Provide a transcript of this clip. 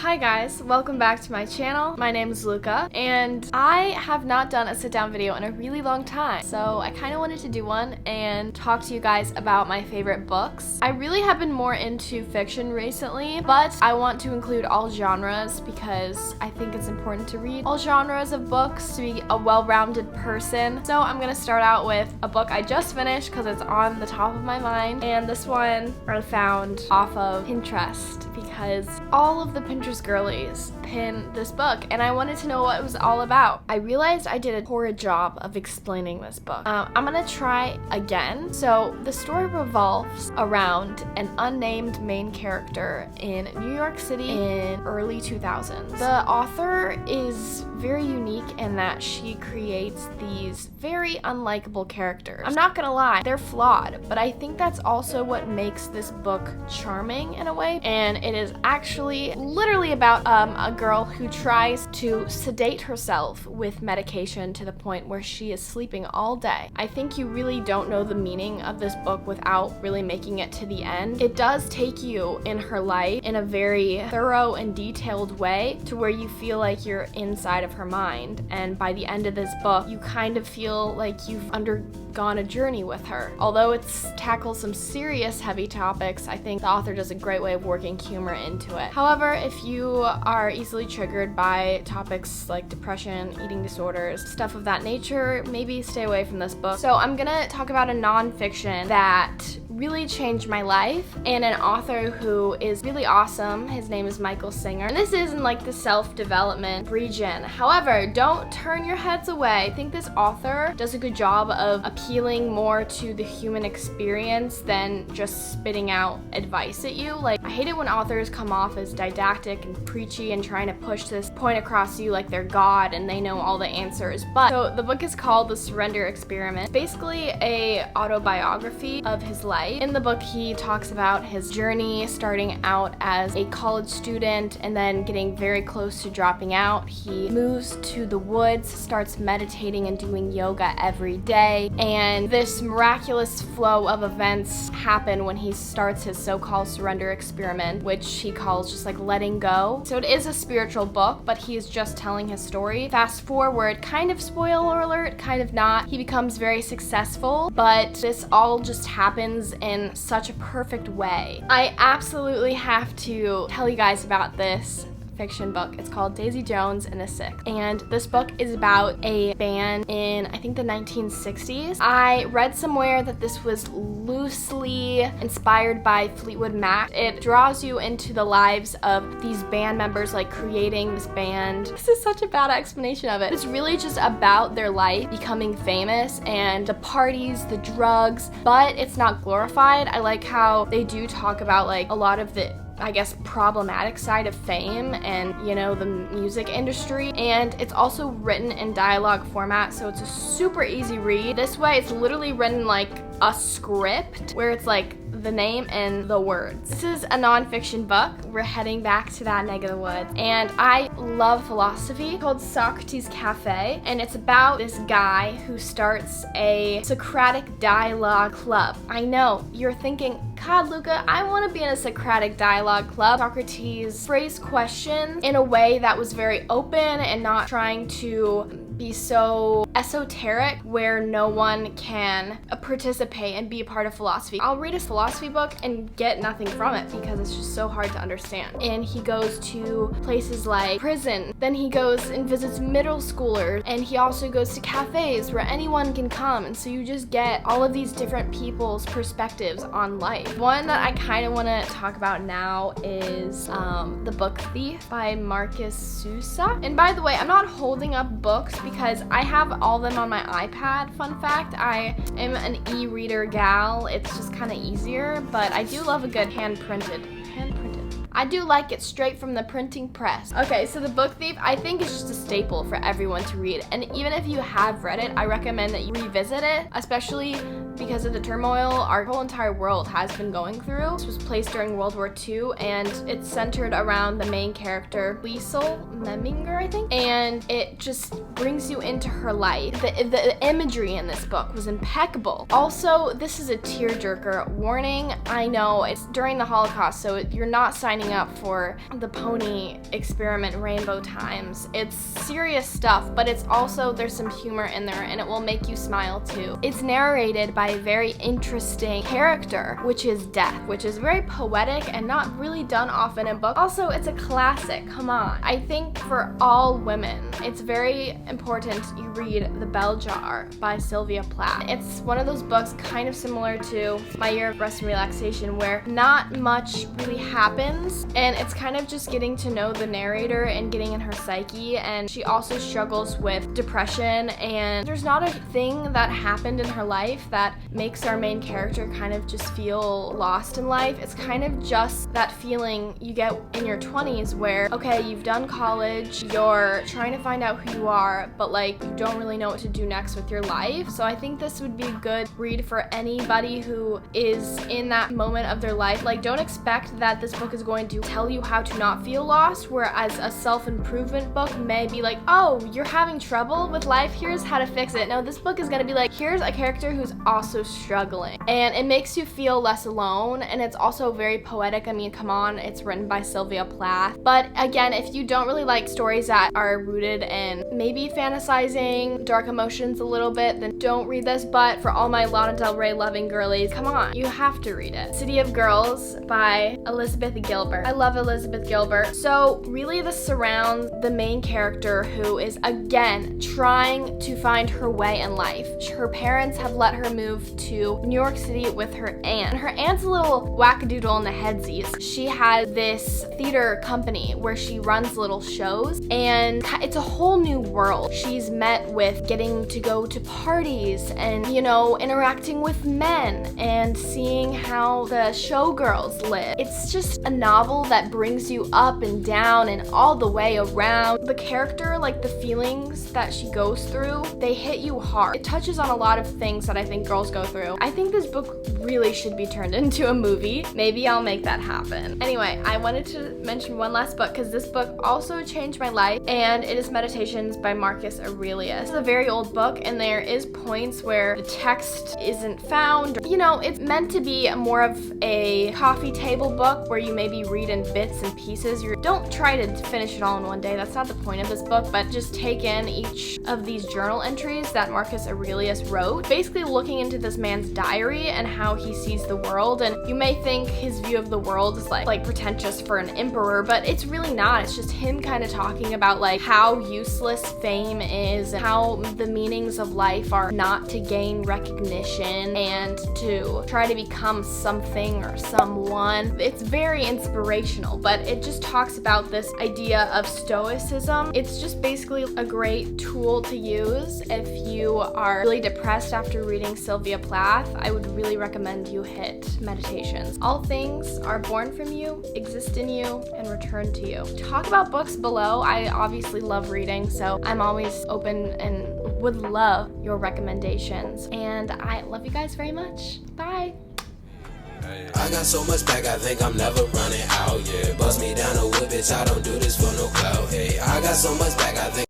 Hi guys, welcome back to my channel. My name is Luca, and I have not done a sit-down video in a really long time, so I kind of wanted to do one and talk to you guys about my favorite books. I really have been more into fiction recently, but I want to include all genres because I think it's important to read all genres of books to be a well-rounded person. So I'm gonna start out with a book I just finished because it's on the top of my mind, and this one I found off of Pinterest because all of the Pinterest girlies pin this book and I wanted to know what it was all about. I realized I did a horrid job of explaining this book. I'm gonna try again. So the story revolves around an unnamed main character in New York City in early 2000s. The author is very unique in that she creates these very unlikable characters. I'm not gonna lie, they're flawed, but I think that's also what makes this book charming in a way. And it is actually literally about a girl who tries to sedate herself with medication to the point where she is sleeping all day. I think you really don't know the meaning of this book without really making it to the end. It does take you in her life in a very thorough and detailed way to where you feel like you're inside of her mind, and by the end of this book you kind of feel like you've undergone a journey with her. Although it tackles some serious heavy topics, I think the author does a great way of working humor into it. However, if you are easily triggered by topics like depression, eating disorders, stuff of that nature, maybe stay away from this book. So I'm gonna talk about a nonfiction that really changed my life and an author who is really awesome. His name is Michael Singer. And this is in like the self-development region. However, don't turn your heads away. I think this author does a good job of appealing more to the human experience than just spitting out advice at you. Like, I hate it when authors come off as didactic and preachy and trying to push this point across to you like they're God and they know all the answers. But so the book is called The Surrender Experiment. It's basically a autobiography of his life. In the book, he talks about his journey starting out as a college student and then getting very close to dropping out. He moves to the woods, starts meditating and doing yoga every day, and this miraculous flow of events happen when he starts his so-called surrender experiment, which he calls just like letting go. So it is a spiritual book, but he is just telling his story. Fast forward, kind of spoiler alert, kind of not. He becomes very successful, but this all just happens in such a perfect way. I absolutely have to tell you guys about this fiction book. It's called Daisy Jones and the Six, and this book is about a band in, I think, the 1960s. I read somewhere that this was loosely inspired by Fleetwood Mac. It draws you into the lives of these band members, like creating this band. This is such a bad explanation of it. It's really just about their life becoming famous and the parties, the drugs, but it's not glorified. I like how they do talk about like a lot of the, I guess, problematic side of fame and, you know, the music industry. And it's also written in dialogue format, so it's a super easy read. This way, it's literally written like a script where it's like the name and the words. This is a nonfiction book. We're heading back to that neck of the woods, and I love philosophy. It's called Socrates Cafe, and it's about this guy who starts a Socratic dialogue club. I know, you're thinking, God, Luca, I want to be in a Socratic dialogue club. Socrates phrased questions in a way that was very open and not trying to be so esoteric where no one can participate and be a part of philosophy. I'll read a philosophy book and get nothing from it because it's just so hard to understand. And he goes to places like prison, then he goes and visits middle schoolers, and he also goes to cafes where anyone can come, and so you just get all of these different people's perspectives on life. One that I kind of want to talk about now is The Book Thief by MARKUS ZUSAK. And by the way, I'm not holding up books because I have all of them on my iPad. Fun fact, I am an e-reader gal. It's just kind of easier, but I do love a good hand-printed. I do like it straight from the printing press. Okay, so The Book Thief, I think is just a staple for everyone to read. And even if you have read it, I recommend that you revisit it, especially because of the turmoil our whole entire world has been going through. This was placed during World War II, and it's centered around the main character, Liesel Memminger, I think, and it just brings you into her life. The imagery in this book was impeccable. Also, this is a tearjerker. Warning, I know it's during the Holocaust, so you're not signing up for the pony experiment rainbow times. It's serious stuff, but it's also, there's some humor in there, and it will make you smile too. It's narrated by a very interesting character, which is Death, which is very poetic and not really done often in books. Also, it's a classic, come on. I think for all women, it's very important you read The Bell Jar by Sylvia Plath. It's one of those books kind of similar to My Year of Rest and Relaxation, where not much really happens, and it's kind of just getting to know the narrator and getting in her psyche, and she also struggles with depression, and there's not a thing that happened in her life that makes our main character kind of just feel lost in life. It's kind of just that feeling you get in your 20s where, okay, you've done college, you're trying to find out who you are, but like you don't really know what to do next with your life. So I think this would be a good read for anybody who is in that moment of their life. Like, don't expect that this book is going to tell you how to not feel lost, whereas a self-improvement book may be like, oh, you're having trouble with life, here's how to fix it. No, this book is gonna be like, here's a character who's also struggling, and it makes you feel less alone, and it's also very poetic. I mean, come on, it's written by Sylvia Plath. But again, if you don't really like stories that are rooted in maybe fantasizing dark emotions a little bit, then don't read this. But for all my Lana Del Rey loving girlies, come on, you have to read it. City of Girls by Elizabeth Gilbert. I love Elizabeth Gilbert. So really this surrounds the main character, who is again trying to find her way in life. Her parents have let her move to New York City with her aunt. Her aunt's a little wackadoodle in the headsies. She has this theater company where she runs little shows, and it's a whole new world. She's met with getting to go to parties and, you know, interacting with men and seeing how the showgirls live. It's just a novel that brings you up and down and all the way around. The character, like the feelings that she goes through, they hit you hard. It touches on a lot of things that I think girls go through. I think this book really should be turned into a movie. Maybe I'll make that happen. Anyway, I wanted to mention one last book because this book also changed my life, and it is Meditations by Marcus Aurelius. This is a very old book, and there is points where the text isn't found. You know, it's meant to be more of a coffee table book where you maybe read in bits and pieces. Don't try to finish it all in one day. That's not the point of this book, but just take in each of these journal entries that Marcus Aurelius wrote, basically looking into this man's diary and how he sees the world. And you may think his view of the world is like pretentious for an emperor, but it's really not. It's just him kind of talking about like how useless fame is and how the meanings of life are not to gain recognition and to try to become something or someone. It's very inspirational, but it just talks about this idea of stoicism. It's just basically a great tool to use if you are really depressed after reading Sylvia Plath. I would really recommend you hit Meditations. All things are born from you, exist in you, and return to you. Talk about books below. I obviously love reading, so I'm always open and would love your recommendations. And I love you guys very much. Bye. I got so much back, I think I'm never running out, yeah. Bust me down a whip, bitch, I don't do this for no clout, hey. I got so much back, I think